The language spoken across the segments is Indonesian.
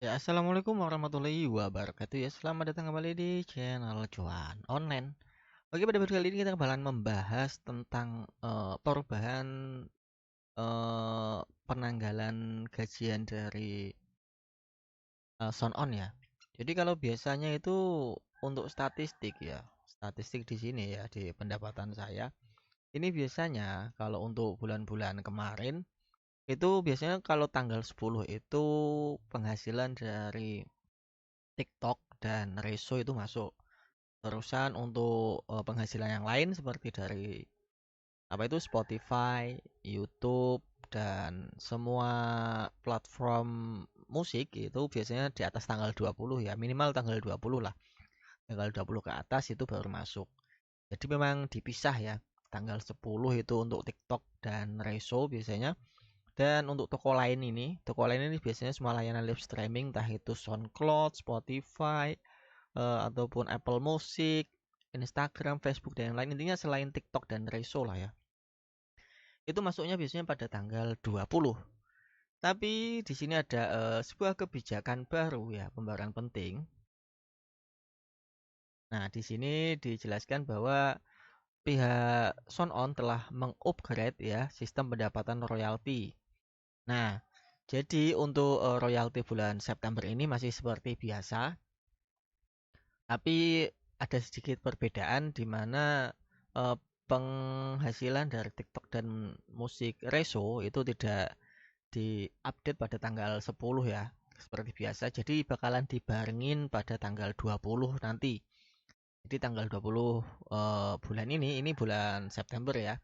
Ya, assalamualaikum warahmatullahi wabarakatuh ya. Selamat datang kembali di channel Cuan Online. Oke, pada video kali ini kita bakalan membahas tentang perubahan penanggalan gajian dari Sound On ya. Jadi kalau biasanya itu untuk statistik ya, statistik di sini ya di pendapatan saya. Ini biasanya kalau untuk bulan-bulan kemarin itu biasanya kalau tanggal 10 itu penghasilan dari TikTok dan Reso itu masuk. Terusan untuk penghasilan yang lain seperti dari apa itu Spotify, YouTube dan semua platform musik itu biasanya di atas tanggal 20 ya, minimal tanggal 20 lah. Tanggal 20 ke atas itu baru masuk. Jadi memang dipisah ya. Tanggal 10 itu untuk TikTok dan Reso biasanya. Dan untuk toko lain ini biasanya semua layanan live streaming, entah itu SoundCloud, Spotify, ataupun Apple Music, Instagram, Facebook dan yang lain intinya selain TikTok dan Reso lah ya. Itu masuknya biasanya pada tanggal 20. Tapi di sini ada sebuah kebijakan baru ya, pembaruan penting. Nah, di sini dijelaskan bahwa pihak SoundOn telah mengupgrade ya sistem pendapatan royalti. Nah, jadi untuk royalti bulan September ini masih seperti biasa, tapi ada sedikit perbedaan di mana eh, penghasilan dari TikTok dan musik Reso itu tidak diupdate pada tanggal 10 ya, seperti biasa. Jadi bakalan dibarengin pada tanggal 20 nanti. Jadi tanggal 20 bulan ini bulan September ya.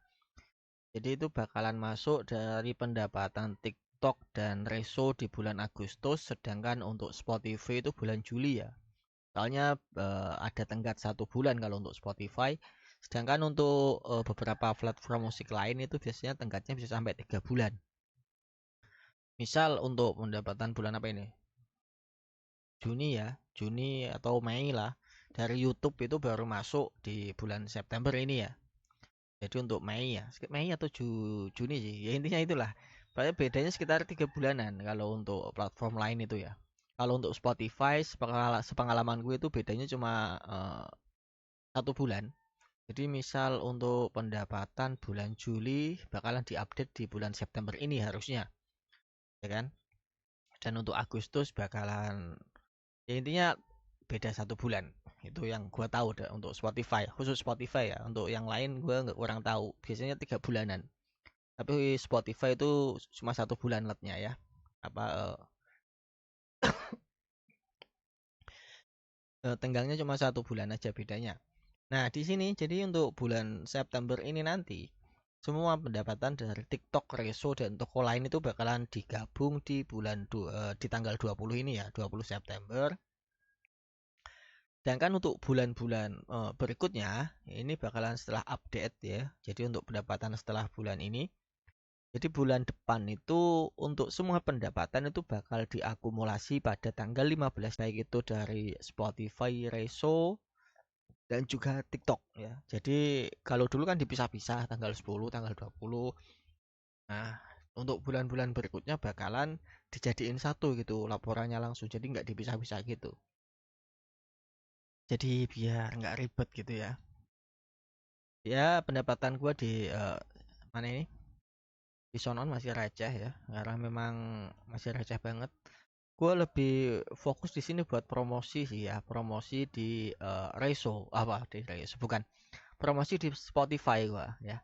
Jadi itu bakalan masuk dari pendapatan TikTok dan Reso di bulan Agustus, sedangkan untuk Spotify itu bulan Juli ya. Soalnya ada tenggat 1 bulan kalau untuk Spotify, sedangkan untuk beberapa platform musik lain itu biasanya tenggatnya bisa sampai 3 bulan. Misal untuk pendapatan bulan apa ini? Juni ya, Juni atau Mei lah. Dari YouTube itu baru masuk di bulan September ini ya. Jadi untuk Mei ya, Mei atau Juni sih. Ya intinya itulah. Berarti bedanya sekitar 3 bulanan kalau untuk platform lain itu ya. Kalau untuk Spotify, sepengalaman gue itu bedanya cuma 1 bulan. Jadi misal untuk pendapatan bulan Juli bakalan diupdate di bulan September ini harusnya, ya kan? Dan untuk Agustus bakalan ya intinya beda 1 bulan. Itu yang gue tahu untuk Spotify, khusus Spotify ya. Untuk yang lain gue nggak kurang tahu. Biasanya 3 bulanan. Tapi Spotify itu cuma 1 bulan letnya ya. Apa tenggangnya cuma 1 bulan aja bedanya. Nah, di sini jadi untuk bulan September ini nanti semua pendapatan dari TikTok, Reso dan toko lain itu bakalan digabung di di tanggal 20 ini ya, 20 September. Sedangkan untuk bulan-bulan berikutnya ini bakalan setelah update ya. Jadi untuk pendapatan setelah bulan ini, jadi bulan depan itu untuk semua pendapatan itu bakal diakumulasi pada tanggal 15 baik itu dari Spotify, Reso dan juga TikTok ya. Jadi kalau dulu kan dipisah-pisah tanggal 10, tanggal 20. Nah, untuk bulan-bulan berikutnya bakalan dijadiin satu gitu laporannya langsung. Jadi nggak dipisah-pisah gitu. Jadi biar nggak ribet gitu ya. Ya pendapatan gue di mana ini? Di Sonon masih receh ya. Karena memang masih receh banget. Gue lebih fokus di sini buat promosi sih ya. Promosi di Reso. Apa di Reso? Bukan. Promosi di Spotify gua ya.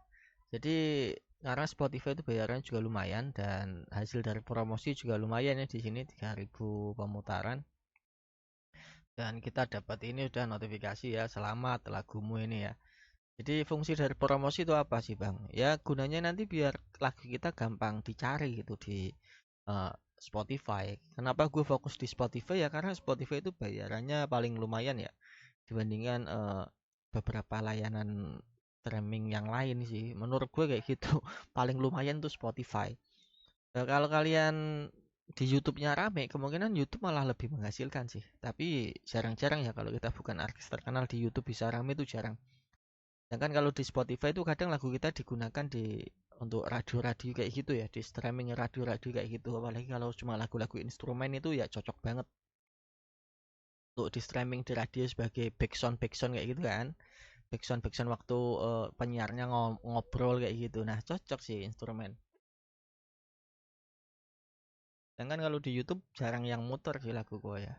Jadi karena Spotify itu bayarannya juga lumayan dan hasil dari promosi juga lumayan ya di sini 3.000 pemutaran dan kita dapat ini udah notifikasi ya selamat lagumu ini ya. Jadi fungsi dari promosi itu apa sih Bang? Ya gunanya nanti biar lagu kita gampang dicari gitu di eh, Spotify. Kenapa gue fokus di Spotify ya karena Spotify itu bayarannya paling lumayan ya dibandingkan beberapa layanan streaming yang lain sih. Menurut gue kayak gitu. Paling lumayan tuh Spotify. Kalau kalian di YouTube-nya rame, kemungkinan YouTube malah lebih menghasilkan sih. Tapi jarang-jarang ya kalau kita bukan artis terkenal di YouTube bisa rame itu jarang. Sedangkan kalau di Spotify itu kadang lagu kita digunakan untuk radio-radio kayak gitu ya, di streaming radio-radio kayak gitu. Apalagi kalau cuma lagu-lagu instrumen itu ya cocok banget untuk di streaming di radio sebagai backsound backsound kayak gitu kan. Backsound backsound waktu penyiarnya ngobrol kayak gitu. Nah, cocok sih instrumen. Sedangkan kalau di YouTube jarang yang muter sih lagu gue ya.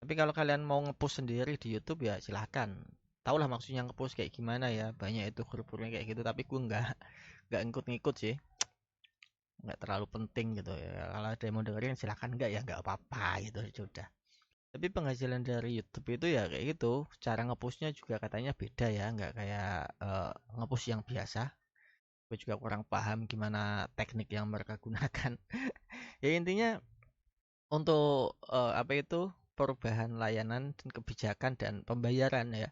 Tapi kalau kalian mau ngepost sendiri di YouTube ya silahkan. Tau lah maksudnya ngepost kayak gimana ya. Banyak itu huruf-hurufnya kayak gitu. Tapi gue nggak ngikut-ngikut sih. Nggak terlalu penting gitu ya. Kalau ada yang mau dengerin silahkan, nggak ya nggak apa-apa gitu sudah. Tapi penghasilan dari YouTube itu ya kayak gitu. Cara ngepostnya juga katanya beda ya. Nggak kayak ngepost yang biasa. Gue juga kurang paham gimana teknik yang mereka gunakan. Ya intinya untuk apa itu perubahan layanan dan kebijakan dan pembayaran ya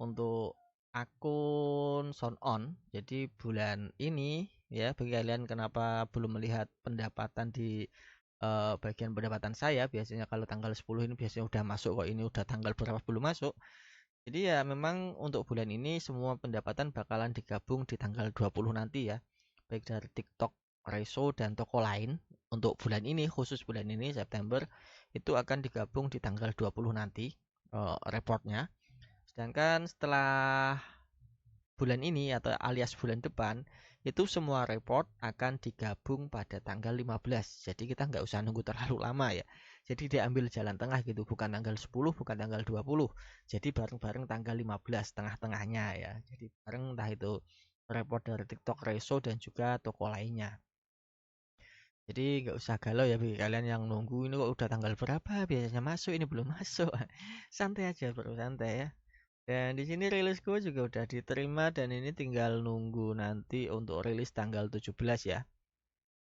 untuk akun SoundOn. Jadi bulan ini ya bagi kalian kenapa belum melihat pendapatan di bagian pendapatan saya, biasanya kalau tanggal 10 ini biasanya udah masuk kok, ini udah tanggal berapa belum masuk. Jadi ya memang untuk bulan ini semua pendapatan bakalan digabung di tanggal 20 nanti ya. Baik dari TikTok, Reso dan toko lain. Untuk bulan ini, khusus bulan ini September itu akan digabung di tanggal 20 nanti reportnya. Sedangkan setelah bulan ini atau alias bulan depan itu semua report akan digabung pada tanggal 15. Jadi kita nggak usah nunggu terlalu lama ya. Jadi diambil jalan tengah gitu, bukan tanggal 10, bukan tanggal 20. Jadi bareng-bareng tanggal 15 tengah-tengahnya ya. Jadi bareng entah itu report dari TikTok, Reso dan juga toko lainnya. Jadi nggak usah galau ya bagi kalian yang nunggu ini kok udah tanggal berapa biasanya masuk ini belum masuk. Santai aja bro, santai ya. Dan di sini rilis gue juga udah diterima dan ini tinggal nunggu nanti untuk rilis tanggal 17 ya.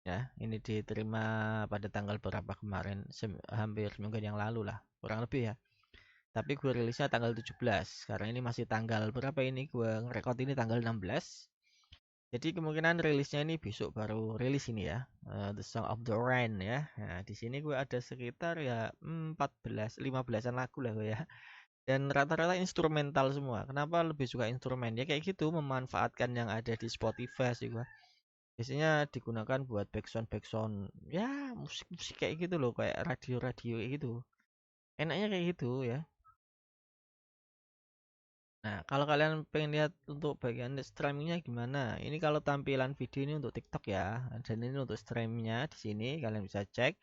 Ya, ini diterima pada tanggal berapa kemarin? Hampir seminggu yang lalu lah, kurang lebih ya. Tapi gue rilisnya tanggal 17. Karena ini masih tanggal berapa ini? Gue ngerekord ini tanggal 16. Jadi kemungkinan rilisnya ini besok baru rilis ini ya. The Song of the Rain ya. Nah, di sini gue ada sekitar ya 14 15-an lagu lah gue ya. Dan rata-rata instrumental semua. Kenapa lebih suka instrumen? Ya kayak gitu, memanfaatkan yang ada di Spotify sih gua. Biasanya digunakan buat backsound backsound ya musik-musik kayak gitu loh, kayak radio-radio kayak gitu. Enaknya kayak gitu ya. Nah, kalau kalian pengen lihat untuk bagian streamingnya gimana? Ini kalau tampilan video ini untuk TikTok ya, dan ini untuk streamnya di sini kalian bisa cek.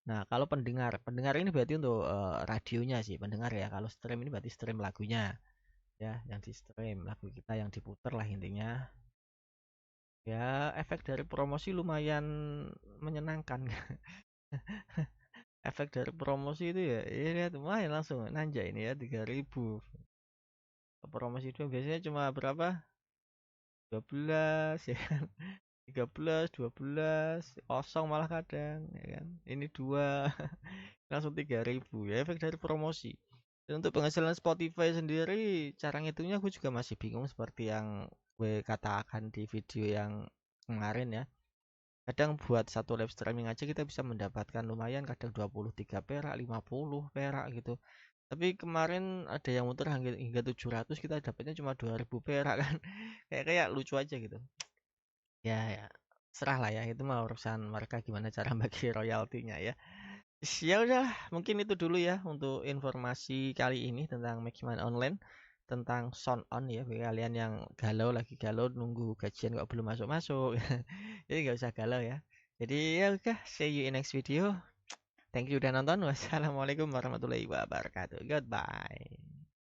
Nah, kalau pendengar ini berarti untuk radionya sih, pendengar ya. Kalau stream ini berarti stream lagunya. Ya yang di stream lagu kita yang diputer lah intinya. Ya efek dari promosi lumayan menyenangkan. Efek dari promosi itu ya ini lihat lumayan langsung nanjak ini ya 3.000. Promosi itu biasanya cuma berapa, 12 ya kan, 13 12 kosong malah kadang ya kan, ini dua langsung 3.000 ya efek dari promosi. Dan untuk penghasilan Spotify sendiri, cara ngitungnya gue juga masih bingung seperti yang gue katakan di video yang kemarin ya. Kadang buat satu live streaming aja kita bisa mendapatkan lumayan, kadang 23 perak, 50 perak gitu. Tapi kemarin ada yang muter hingga 700, kita dapatnya cuma 2000 perak kan. Kayak lucu aja gitu. Ya, serah lah ya, itu mah urusan mereka gimana cara bagi royaltinya ya. Ya udah, mungkin itu dulu ya untuk informasi kali ini tentang Maximan Online, tentang sound on ya bagi kalian yang galau, lagi galau nunggu gajian kok belum masuk-masuk. Jadi nggak usah galau ya. Jadi ya udah, see you in next video. Thank you udah nonton. Wassalamualaikum warahmatullahi wabarakatuh. Goodbye.